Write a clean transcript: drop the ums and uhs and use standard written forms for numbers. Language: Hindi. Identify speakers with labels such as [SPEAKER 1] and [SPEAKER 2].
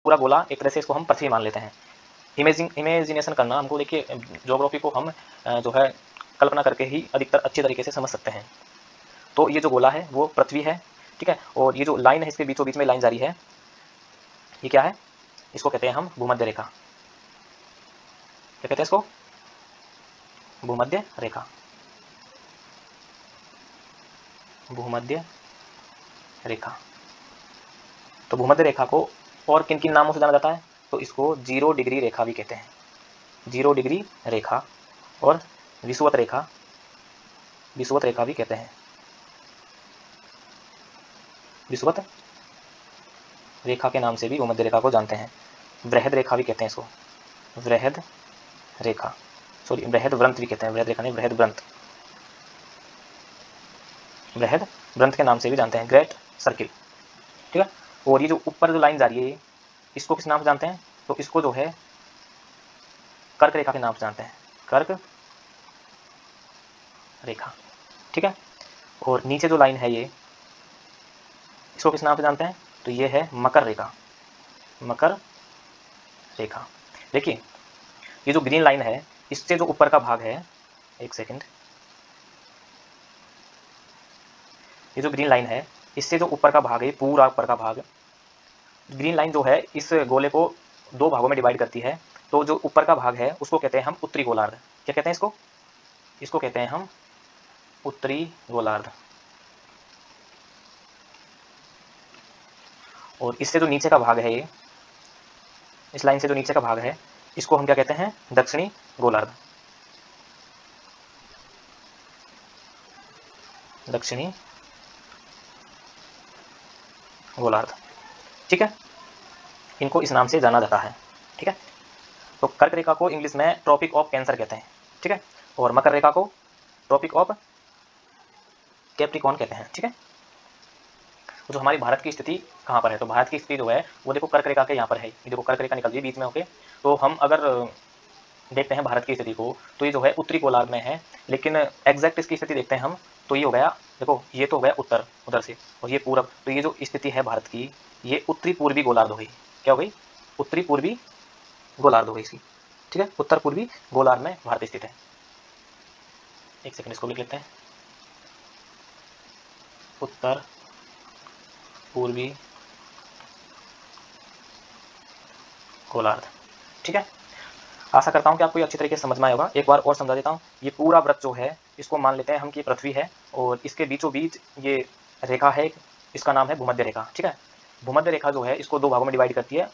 [SPEAKER 1] पूरा गोला एक तरह से इसको हम पृथ्वी मान लेते हैं। इमेजिनेशन करना हमको, देखिए ज्योग्राफी को हम जो है कल्पना करके ही अधिकतर अच्छे तरीके से समझ सकते हैं। तो ये जो गोला है वो पृथ्वी है, ठीक है। और ये जो लाइन है इसके बीचों बीच में लाइन जारी है, ये क्या है? इसको कहते हैं हम भूमध्य रेखा। क्या कहते हैं इसको? भूमध्य रेखा। भूमध्य रेखा। तो भूमध्य रेखा को और किन किन नामों से जाना जाता है? तो इसको 0 डिग्री रेखा भी कहते हैं, 0 डिग्री रेखा, और विषुवत रेखा, विषुवत रेखा भी कहते हैं, विषुवत रेखा के नाम से भी भूमध्य रेखा को जानते हैं। वृहद रेखा भी कहते हैं इसको, वृहद रेखा, सॉरी वृहद व्रंत भी कहते हैं, वृहद रेखा नहीं, वृहद व्रंत, वृहद व्रंत के नाम से भी जानते हैं, ग्रेट सर्किल, ठीक है। और ये जो ऊपर जो लाइन जा रही है इसको किस नाम से जानते हैं? तो इसको जो है कर्क रेखा के नाम से जानते हैं, कर्क रेखा, ठीक है। और नीचे जो लाइन है ये, इसको किस नाम से जानते हैं? तो ये है मकर रेखा, मकर रेखा। देखिए ये जो ग्रीन लाइन है इससे जो ऊपर का भाग है, एक सेकंड, ये जो ग्रीन लाइन है इससे जो ऊपर का भाग है, पूरा ऊपर का भाग, ग्रीन लाइन जो है इस गोले को 2 भागों में डिवाइड करती है। तो जो ऊपर का भाग है उसको कहते हैं हम उत्तरी गोलार्ध। क्या कहते हैं इसको? इसको कहते हैं हम उत्तरी गोलार्ध। और इससे जो नीचे का भाग है, ये इस लाइन से जो नीचे का भाग है इसको हम क्या कहते हैं? दक्षिणी गोलार्ध, दक्षिणी गोलार्ध, ठीक है। इनको इस नाम से जाना जाता है, ठीक है। तो कर्क रेखा को इंग्लिश में ट्रॉपिक ऑफ कैंसर कहते हैं, ठीक है। और मकर रेखा को ट्रॉपिक ऑफ कैप्रिकॉर्न कहते हैं, ठीक है। जो हमारी भारत की स्थिति कहाँ पर है? तो भारत की स्थिति जो है वो देखो कर्क रेखा के यहाँ पर है, ये देखो कर्क रेखा निकल रही है बीच में होके। तो हम अगर देखते हैं भारत की स्थिति को तो ये जो है उत्तरी गोलार्ध में है, लेकिन एग्जैक्ट इसकी स्थिति देखते हैं हम तो ये हो गया, देखो ये तो हो गया उत्तर उधर से, और ये पूरब, तो ये जो स्थिति है भारत की ये उत्तरी पूर्वी गोलार्ध हो गई। क्या हो गई? उत्तरी पूर्वी गोलार्ध हो गई इसकी, ठीक है। उत्तर पूर्वी गोलार्ध में भारत स्थित है। एक सेकंड इसको लिख लेते हैं, उत्तर पूर्वी गोलार्ध, ठीक है। आशा करता हूँ कि आपको ये अच्छी तरीके से समझ में आएगा। एक बार और समझा देता हूँ। ये पूरा वृत्त जो है इसको मान लेते हैं हम कि पृथ्वी है, और इसके बीचों बीच ये रेखा है, इसका नाम है भूमध्य रेखा, ठीक है। भूमध्य रेखा जो है इसको 2 भागों में डिवाइड करती है।